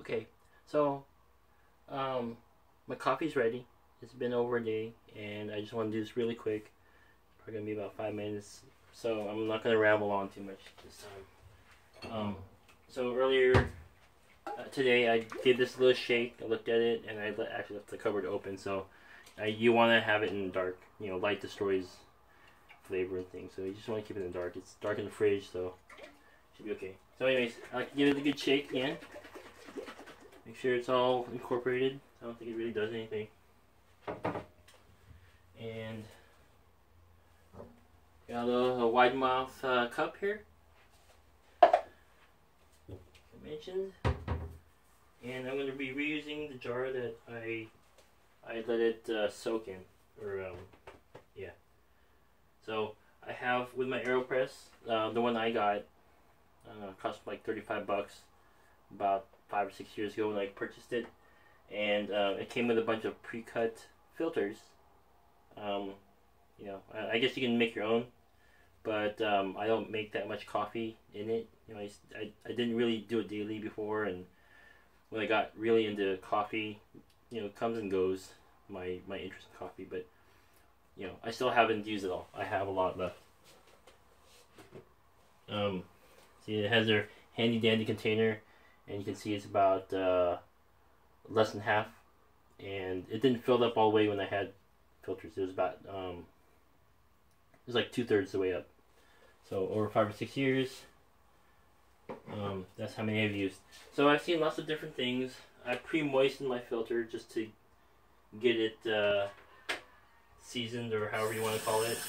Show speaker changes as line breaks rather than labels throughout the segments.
Okay, so my coffee's ready. It's been over a day, and I just want to do this really quick. Probably gonna be about 5 minutes, so I'm not gonna ramble on too much this time. So earlier today, I did this little shake. I looked at it, and I actually left the cupboard open. So you want to have it in the dark. You know, light destroys flavor and things. So you just want to keep it in the dark. It's dark in the fridge, so it should be okay. So anyways, I like to give it a good shake again. Make sure it's all incorporated. I don't think it really does anything. And got a wide mouth cup here, I mentioned. And I'm going to be reusing the jar that I let it soak in, or yeah. So I have with my AeroPress, the one I got, cost like 35 bucks, about 5 or 6 years ago when I purchased it, and it came with a bunch of pre-cut filters. You know, I guess you can make your own, but I don't make that much coffee in it. You know, I didn't really do it daily before, and when I got really into coffee, you know, it comes and goes, my interest in coffee, but you know, I still haven't used it all. I have a lot left. See, it has their handy dandy container, and you can see it's about less than half, and it didn't fill up all the way when I had filters. It was about it was like 2/3 the way up. So over 5 or 6 years, that's how many I've used. So I've seen lots of different things. I pre-moistened my filter just to get it seasoned, or however you want to call it.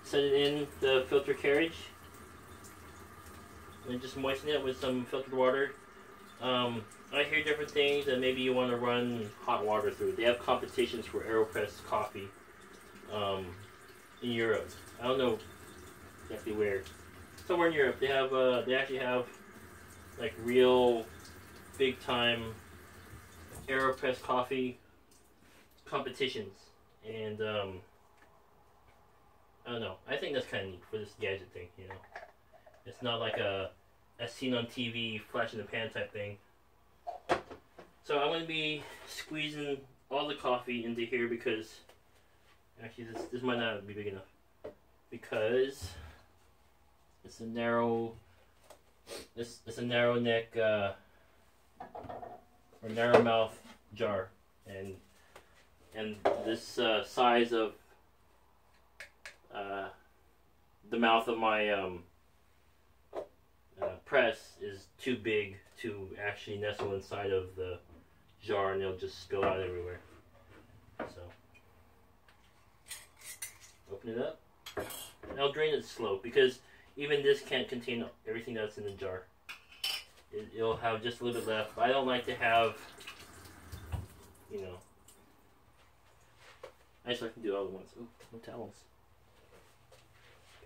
Set it in the filter carriage, and just moisten it with some filtered water. I hear different things, that maybe you want to run hot water through it. They have competitions for AeroPress coffee in Europe. I don't know exactly where. Somewhere in Europe, they have they actually have like real big time AeroPress coffee competitions, and I don't know. I think that's kind of neat for this gadget thing. You know, it's not like a as seen on TV flash in the pan type thing. So I'm going to be squeezing all the coffee into here because actually this might not be big enough, because it's a narrow it's a narrow neck or narrow mouth jar, and this size of the mouth of my press is too big to actually nestle inside of the jar, and it'll just spill out everywhere. So open it up, and I'll drain it slow, because even this can't contain everything that's in the jar. It'll have just a little bit left. I don't like to have, you know, I just like to do it all at once. Ooh, no towels.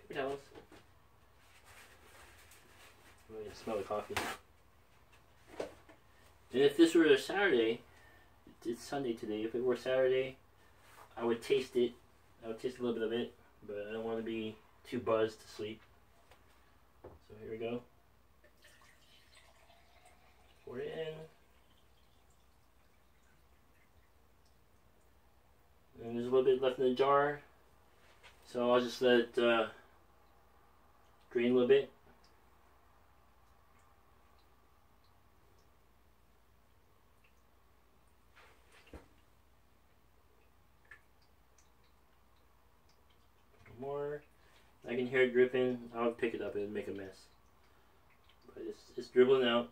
Paper towels. I can smell the coffee. And if this were a Saturday, it's Sunday today. If it were Saturday, I would taste it. I would taste a little bit of it, but I don't want to be too buzzed to sleep. So here we go. Pour it in. And there's a little bit left in the jar, so I'll just let it drain a little bit. More. I can hear it dripping. I would pick it up, it would make a mess. But it's dribbling out.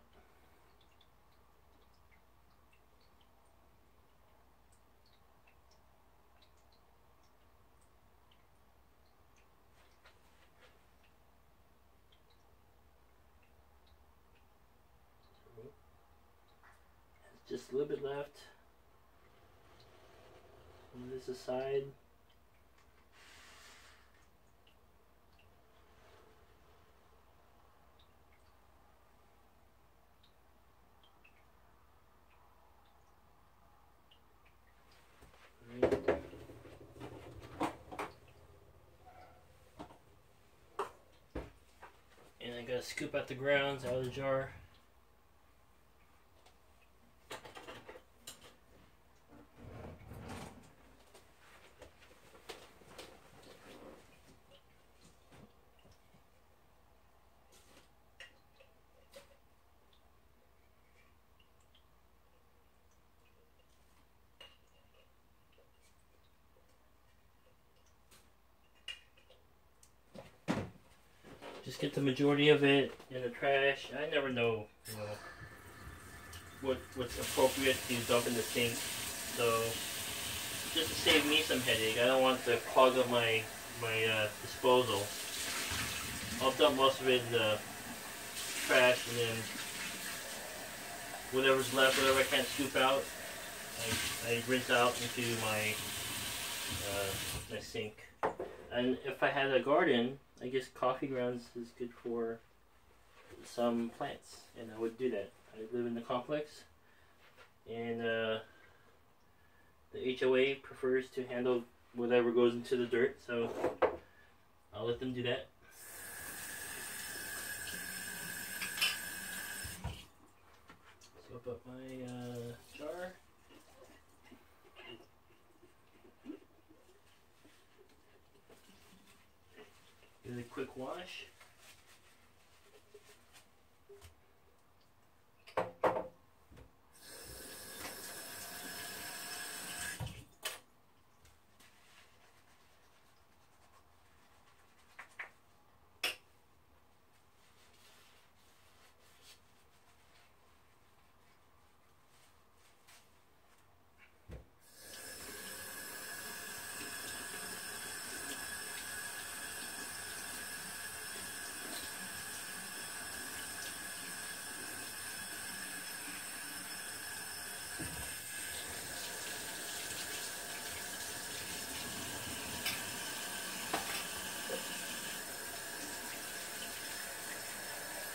Just a little bit left. Move this aside. And I gotta scoop out the grounds out of the jar. just get the majority of it in the trash. I never know, what's appropriate to dump in the sink. So just to save me some headache, I don't want to clog up my disposal. I'll dump most of it in the trash, and then whatever's left, whatever I can't scoop out, I rinse out into my sink. And if I had a garden, I guess coffee grounds is good for some plants, and I would do that. I live in the complex, and the HOA prefers to handle whatever goes into the dirt, so I'll let them do that. Soap up my jar. Give it a quick wash.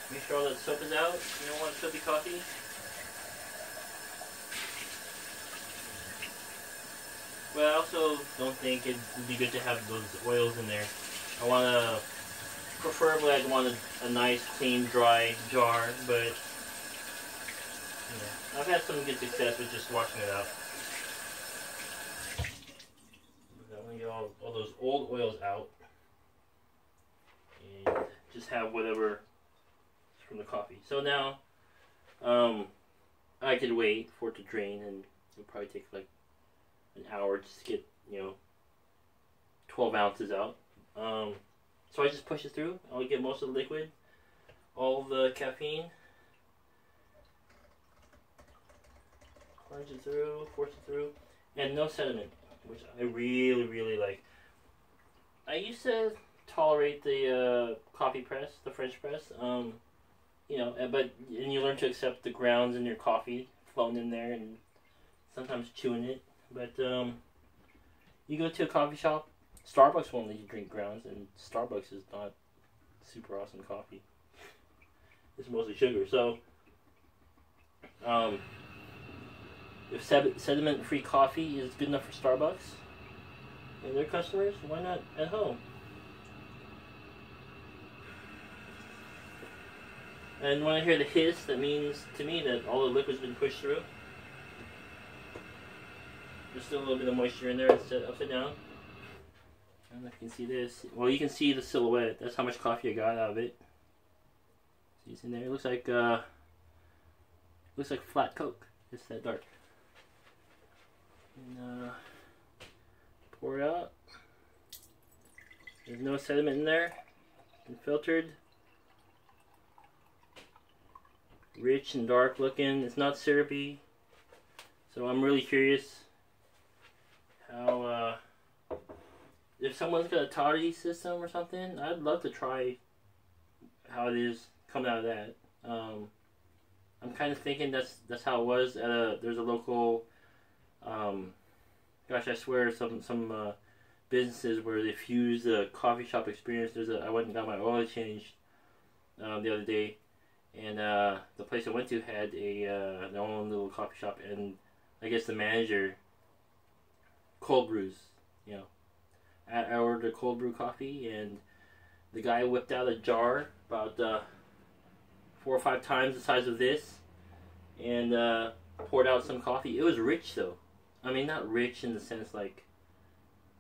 Make sure all that soap is out. You don't want soapy coffee. But I also don't think it would be good to have those oils in there. I want to, preferably I'd want a nice, clean, dry jar, but yeah, I've had some good success with just washing it out. I want to get all those old oils out and just have whatever from the coffee. So now, I could wait for it to drain, and it'll probably take like an hour just to get 12 ounces out. So I just push it through. I'll get most of the liquid, all the caffeine. Plunge it through, force it through, and no sediment, which I really, really like. I used to tolerate the coffee press, the French press. But you learn to accept the grounds in your coffee floating in there and sometimes chewing it. But you go to a coffee shop, Starbucks won't let you drink grounds, and Starbucks is not super awesome coffee. It's mostly sugar. So if sediment-free coffee is good enough for Starbucks and their customers, why not at home? And when I hear the hiss, that means to me that all the liquid's been pushed through. There's still a little bit of moisture in there. It's upside down. I don't know if you can see this. Well, you can see the silhouette. That's how much coffee I got out of it. See, it's in there. It looks like flat Coke. It's that dark. And pour it out. There's no sediment in there. Been filtered. Rich and dark looking. It's not syrupy. So I'm really curious how, if someone's got a toddy system or something, I'd love to try how it is coming out of that. I'm kind of thinking that's how it was at there's a local, gosh, I swear some businesses where they fuse the coffee shop experience. I went and got my oil changed the other day. And the place I went to had their own little coffee shop, and I guess the manager cold brews. I ordered a cold brew coffee, and the guy whipped out a jar about 4 or 5 times the size of this, and poured out some coffee. It was rich though. I mean, not rich in the sense like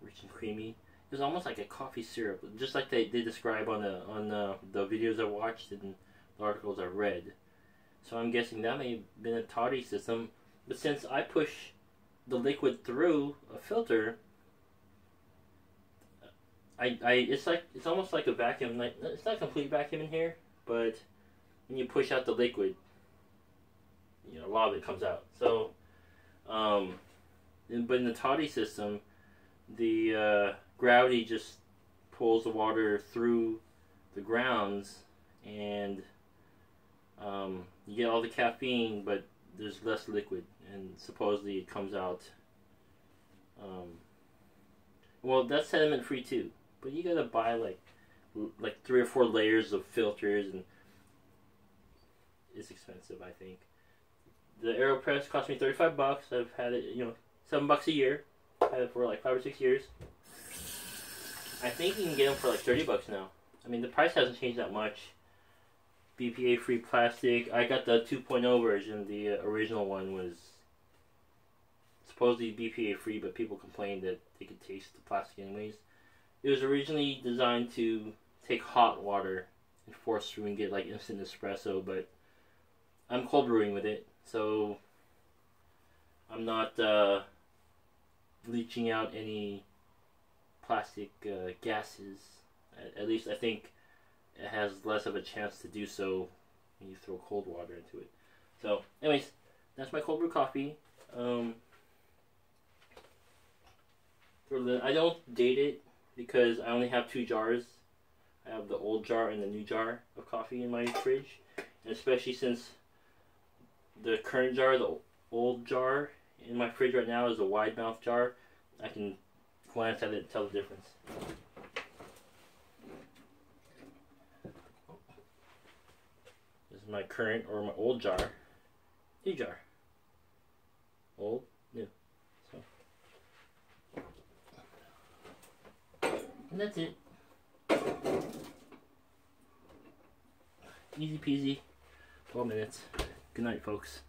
rich and creamy. It was almost like a coffee syrup, just like they describe on the videos I watched and the articles I read. So I'm guessing that may have been a toddy system. But since I push the liquid through a filter, it's almost like a vacuum. Like, it's not a complete vacuum in here, but when you push out the liquid, you know, a lot of it comes out. So, but in the toddy system, the gravity just pulls the water through the grounds, and you get all the caffeine, but there's less liquid, and supposedly it comes out. Well, that's sediment free too, but you gotta buy like 3 or 4 layers of filters, and it's expensive. I think the AeroPress cost me $35. I've had it, you know, $7 a year. I've had it for like 5 or 6 years. I think you can get them for like $30 now. I mean, the price hasn't changed that much. BPA free plastic. I got the 2.0 version. The original one was supposedly BPA free, but people complained that they could taste the plastic anyways. It was originally designed to take hot water and force through and get like instant espresso, but I'm cold brewing with it, so I'm not leaching out any plastic gases. At least I think it has less of a chance to do so when you throw cold water into it. So, anyways, that's my cold brew coffee. I don't date it because I only have 2 jars. I have the old jar and the new jar of coffee in my fridge, and especially since the current jar, the old jar in my fridge right now is a wide mouth jar, I can glance at it and tell the difference. This is my current or my old jar. New jar. Old, new. So. And that's it. Easy peasy. 12 minutes. Good night, folks.